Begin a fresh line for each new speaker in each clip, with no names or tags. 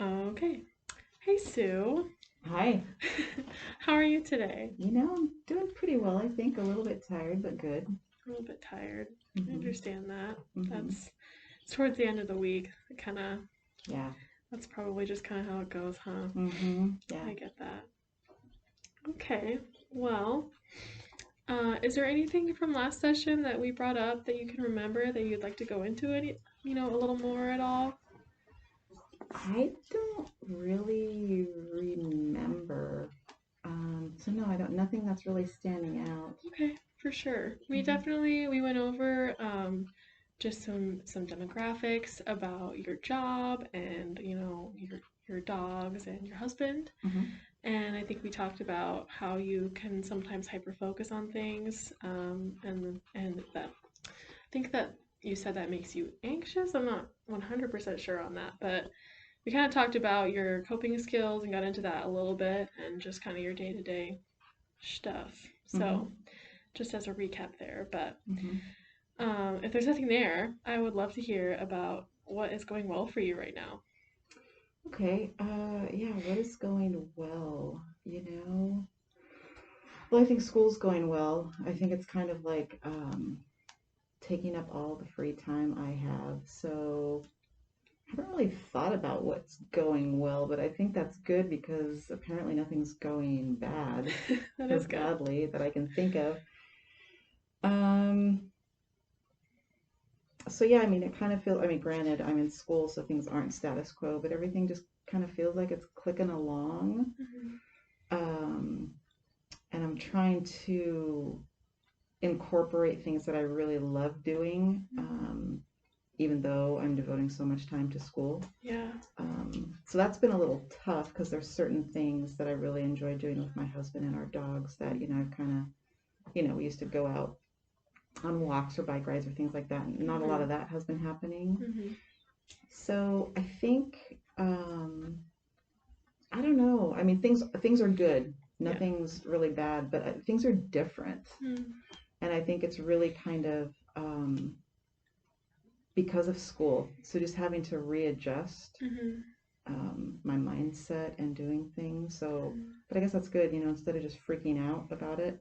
Okay. Hey, Sue.
Hi.
How are you today?
I'm doing pretty well, I think. A little bit tired, but good.
I'm a little bit tired. I
hmm
understand that.
hmm
That's it's towards the end of the week. Kind of
Yeah.
that's probably just kind of how it goes, huh?
Yeah.
I get that. Okay. Well, is there anything from last session that we brought up that you can remember that you'd like to go into a little more at all?
I don't really remember. So no, I don't. Nothing that's really standing out.
Okay, for sure.
hmm
We went over just some demographics about your job and your dogs and your husband.
hmm
And I think we talked about how you can sometimes hyper focus on things, and that I think that you said that makes you anxious. I'm not 100% sure on that, but we kind of talked about your coping skills and got into that a little bit and just kind of your day to day stuff. So
hmm
just as a recap there. But
hmm
if there's nothing there, I would love to hear about what is going well for you right now.
Okay. Yeah. What is going well? Well, I think school's going well. I think it's kind of like taking up all the free time I have. So I haven't really thought about what's going well, but I think that's good because apparently nothing's going bad
That
or
is good.
badly that I can think of. Um, so yeah, I mean, it kind of feels, I mean, granted, I'm in school, so things aren't status quo, but everything just kind of feels like it's clicking along.
Mm-hmm.
Um, and I'm trying to incorporate things that I really love doing,
Mm-hmm.
even though I'm devoting so much time to school.
Yeah.
So that's been a little tough because there's certain things that I really enjoy doing with my husband and our dogs that,
Mm-hmm.
I've kind of, we used to go out on walks or bike rides or things like that. Not a lot
Mm-hmm.
of that has been happening.
Mm-hmm.
So I think, I don't know. I mean, things are good.
Yeah.
Nothing's really bad, but things are different.
Mm-hmm.
And I think it's really kind of because of school. So just having to readjust
Mm-hmm.
my mindset and doing things. So, but I guess that's good, instead of just freaking out about it,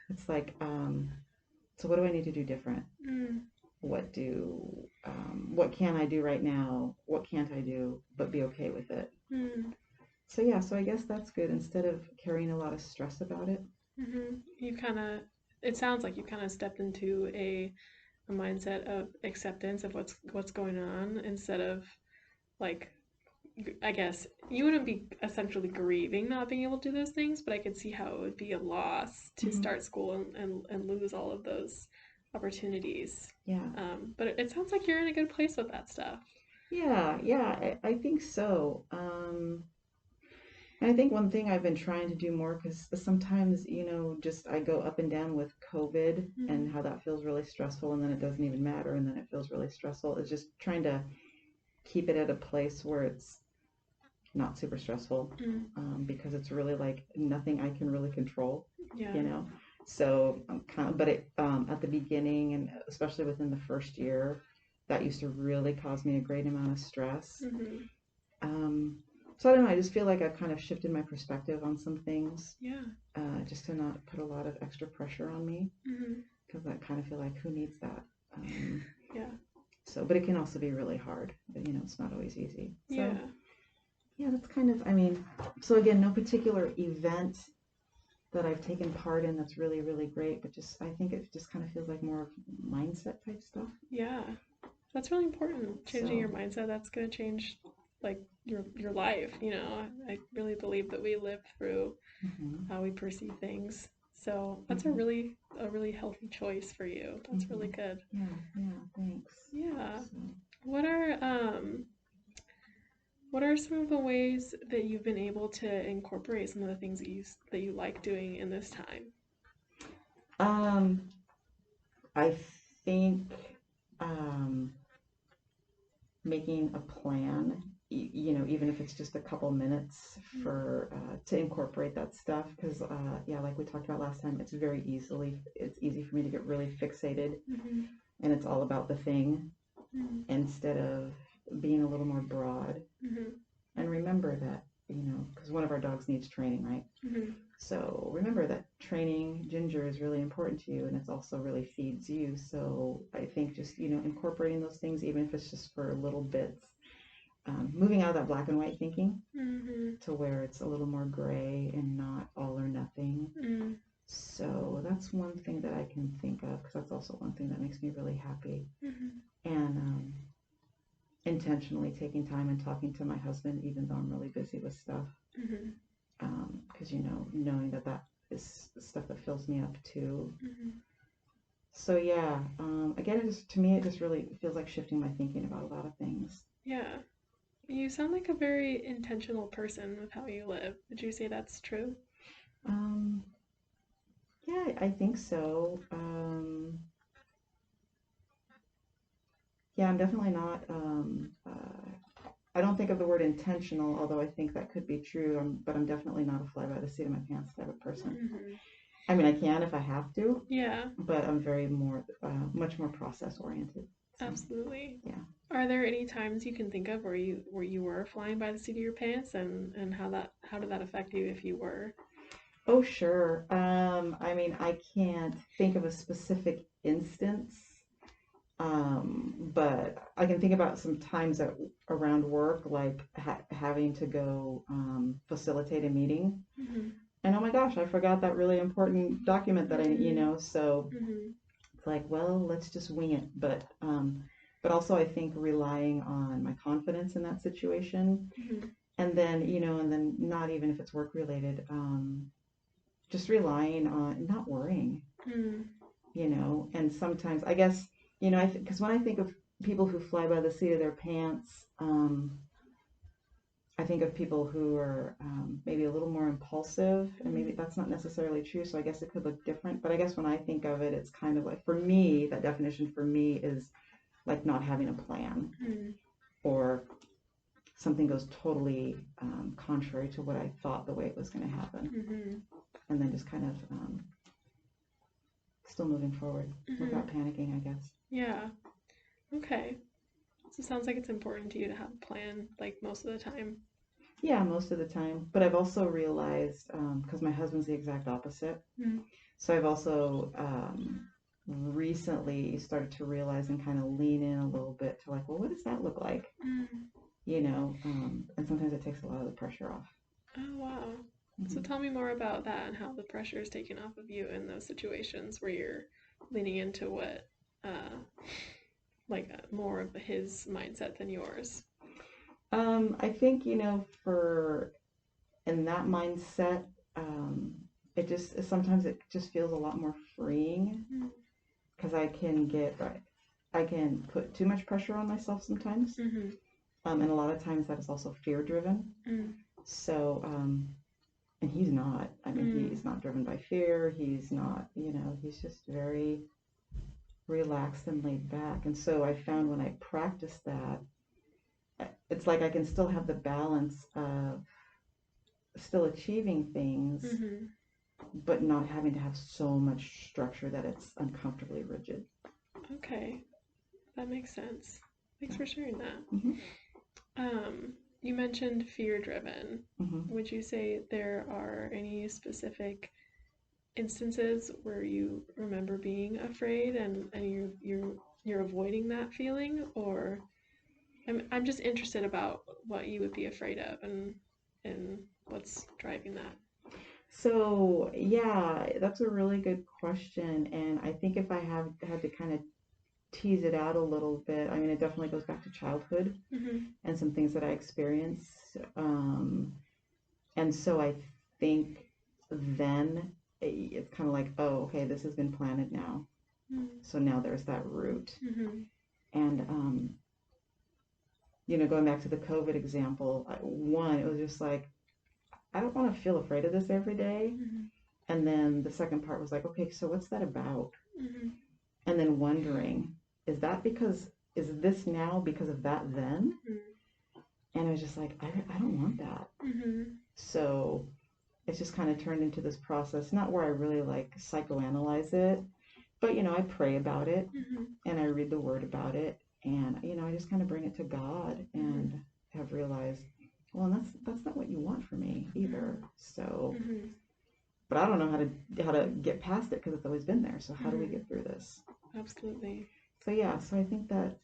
it's like, so what do I need to do different?
Mm-hmm.
What can I do right now? What can't I do, but be okay with it?
Mm-hmm.
So yeah, so I guess that's good instead of carrying a lot of stress about it.
Mm-hmm. You kind of, it sounds like you kind of stepped into a mindset of acceptance of what's going on instead of like I guess you wouldn't be essentially grieving not being able to do those things, but I could see how it would be a loss to
hmm
start school and lose all of those opportunities.
Yeah,
But it sounds like you're in a good place with that stuff.
I think so. And I think one thing I've been trying to do more, because sometimes, just I go up and down with COVID and
Mm-hmm.
how that feels really stressful, and then it doesn't even matter, and then it feels really stressful. Is just trying to keep it at a place where it's not super stressful,
Mm-hmm.
because it's really like nothing I can really control,
Yeah.
you know. So I'm kind of, but at the beginning and especially within the first year, that used to really cause me a great amount of stress.
Mm-hmm.
Um, so I don't know. I just feel like I've kind of shifted my perspective on some things,
Yeah.
just to not put a lot of extra pressure on me,
Mm-hmm.
because I kind of feel like who needs that. Um,
Yeah.
so, but it can also be really hard. It's not always easy. So
Yeah.
yeah, that's kind of. I mean, so again, no particular event that I've taken part in that's really really great, but just I think it just kind of feels like more of mindset type stuff.
Yeah. That's really important. Changing
So.
your mindset, that's gonna change like your life, you know. I really believe that we live through
hmm
how we perceive things. So that's
hmm
a really healthy choice for you. That's
hmm
really good.
Yeah, thanks.
Yeah.
So.
What are um what are some of the ways that you've been able to incorporate some of the things that you like doing in this time?
Um, I think um, making a plan, even if it's just a couple minutes for to incorporate that stuff, because yeah, like we talked about last time, it's easy for me to get really fixated,
Mm-hmm.
and it's all about the thing
Mm-hmm.
instead of being a little more broad
Mm-hmm.
and remember that, because one of our dogs needs training, right?
Mhm.
So remember that training Ginger is really important to you, and it's also really feeds you. So I think just, incorporating those things, even if it's just for little bits, moving out of that black and white thinking
Mhm.
to where it's a little more gray and not all or nothing.
Mm.
So that's one thing that I can think of, because that's also one thing that makes me really happy.
Mhm.
And intentionally taking time and talking to my husband, even though I'm really busy with stuff.
Mhm.
Because, knowing that is stuff that fills me up too.
Mhm.
So yeah, again, to me, it just really feels like shifting my thinking about a lot of things.
Yeah. You sound like a very intentional person with how you live. Would you say that's true?
Um, yeah, I think so. Yeah, I'm definitely not. I don't think of the word intentional, although I think that could be true. But I'm definitely not a fly by the seat of my pants type of person.
Mhm.
I mean, I can if I have to,
Yeah,
but I'm much more process oriented. So
absolutely.
yeah.
Are there any times you can think of where you were flying by the seat of your pants, and how did that affect you if you were?
Oh, sure. I mean, I can't think of a specific instance, but I can think about some times around work, like having to go facilitate a meeting.
Mhm.
And oh my gosh, I forgot that really important document that
Mhm.
so
Mhm.
it's like, well, let's just wing it. But also I think relying on my confidence in that situation,
Mhm.
and then not even if it's work related, just relying on not worrying,
Mhm.
and sometimes I guess, because when I think of people who fly by the seat of their pants, I think of people who are maybe a little more impulsive, and maybe
Mhm.
that's not necessarily true. So I guess it could look different. But I guess when I think of it, it's kind of like, for me, that definition for me is like not having a plan,
Mhm.
or something goes totally contrary to what I thought the way it was going to happen,
Mhm.
and then just kind of still moving forward without
Mhm.
panicking, I guess.
Yeah. Okay. So it sounds like it's important to you to have a plan, like most of the time.
Yeah, most of the time. But I've also realized, because my husband's the exact opposite,
Mm.
so I've also recently started to realize and kind of lean in a little bit to like, well, what does that look like?
Mm.
And sometimes it takes a lot of the pressure off.
Oh, wow. So
Hmm.
tell me more about that and how the pressure is taken off of you in those situations where you're leaning into what, uh, more of his mindset than yours.
I think, for in that mindset, um, sometimes it just feels a lot more freeing,
Mm.
because I can put too much pressure on myself sometimes.
Mm-hmm.
And a lot of times that is also fear driven.
Mm.
So, and he's not. I mean,
Mm.
he's not driven by fear. He's not, he's just very relaxed and laid back. And so I found when I practice that, it's like I can still have the balance of still achieving things,
Mm-hmm.
but not having to have so much structure that it's uncomfortably rigid.
Okay, that makes sense. Thanks
Yeah.
for sharing that.
Hmm.
You mentioned fear driven.
Hmm.
Would you say there are any specific instances where you remember being afraid and you're avoiding that feeling, or I'm just interested about what you would be afraid of and what's driving that.
So, yeah, that's a really good question. And I think if I have had to kind of tease it out a little bit, I mean, it definitely goes back to childhood
Mhm.
and some things that I experienced. And so I think then it's kind of like, oh, okay, this has been planted now.
Mhm.
So now there's that root.
Mhm.
And, going back to the COVID example, one, it was just like, I don't want to feel afraid of this every day.
Mhm.
And then the second part was like, okay, so what's that about?
Mhm.
And then wondering, is this now because of that then? And I was just like, I don't want that.
Mhm.
So it's just kind of turned into this process, not where I really like psychoanalyze it, but I pray about it
Mhm.
and I read the word about it, and I just kind of bring it to God
Mhm.
and have realized, well, and that's not what you want for me either. So,
Mhm.
but I don't know how to get past it because it's always been there. So how do we
Mhm.
get through this?
Absolutely.
So yeah, so I think that,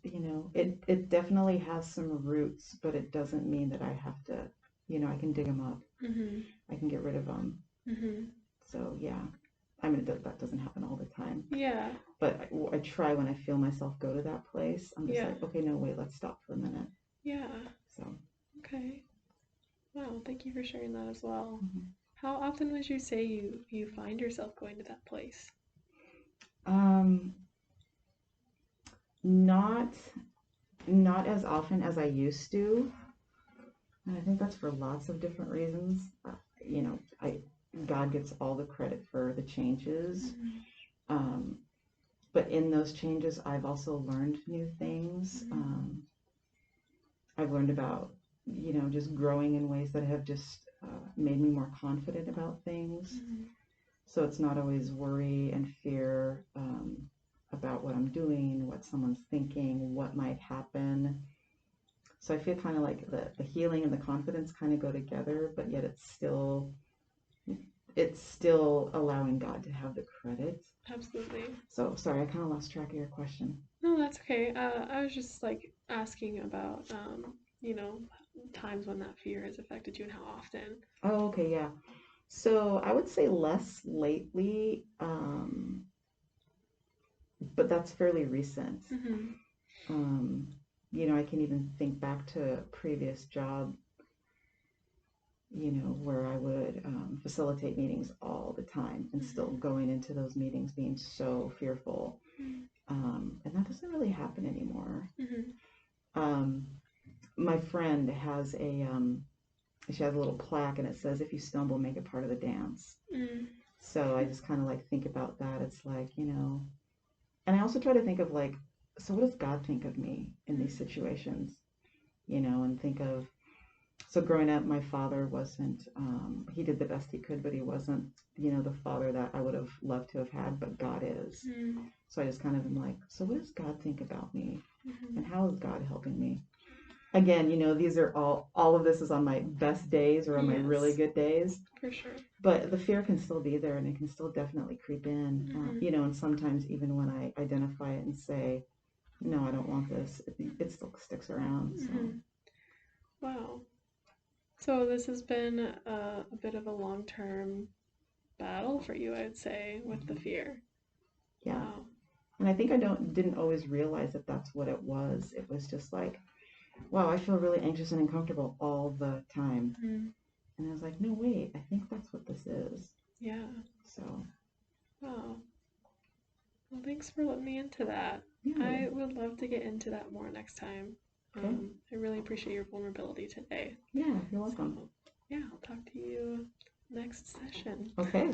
it definitely has some roots, but it doesn't mean that I have to, I can dig them up.
Mhm.
I can get rid of them.
Mhm.
So yeah, I mean, that doesn't happen all the time,
Yeah.
but I try when I feel myself go to that place. I'm just
Yeah.
like, okay, no, wait, let's stop for a minute.
Yeah.
So,
Okay. Wow. Thank you for sharing that as well.
mhm.
How often would you say you find yourself going to that place?
um, not not as often as I used to, and I think that's for lots of different reasons. I God gets all the credit for the changes.
Mhm.
Um, but in those changes, I've also learned new things.
Mhm.
I've learned about, just growing in ways that have just made me more confident about things.
Mhm.
So it's not always worry and fear about what I'm doing, what someone's thinking, what might happen. So I feel kind of like the healing and the confidence kind of go together, but yet it's still allowing God to have the credit.
Absolutely.
So sorry, I kind of lost track of your question.
No, that's okay. I was just like asking about, times when that fear has affected you and how often.
Oh, okay, yeah. So I would say less lately, but that's fairly recent.
Mhm.
Um, I can even think back to a previous job, where I would facilitate meetings all the time and still
Mhm.
going into those meetings being so fearful.
Mhm.
And that doesn't really happen anymore.
Mhm.
Um, my friend she has a little plaque and it says, if you stumble, make it part of the dance.
Mhm.
So I just kind of like think about that. It's like, and I also try to think of like, so what does God think of me in these
Mhm.
situations? And think of, so growing up, my father wasn't, he did the best he could, but he wasn't, the father that I would have loved to have had, but God is.
Mhm.
So I just kind of am like, so what does God think about me? And
Mhm.
how is God helping me? Again, these are all of this is on my best days or on my really
Yes,
good days,
for sure.
but the fear can still be there and it can still definitely creep in,
Mhm.
and sometimes even when I identify it and say, no, I don't want this, it still sticks around. So,
Mhm. Wow. So this has been a bit of a long-term battle for you, I'd say, with the
mhm,
fear.
yeah.
Wow.
And I think I didn't always realize that that's what it was. It was just like, wow, I feel really anxious and uncomfortable all the time.
Mhm.
And I was like, no, wait, I think that's what this is.
Yeah.
So,
Wow. Well, thanks for letting me into that.
yeah,
I would love to get into that more next time.
okay.
I really appreciate your vulnerability today.
Yeah, you're welcome.
So, yeah, I'll talk to you next session.
Okay.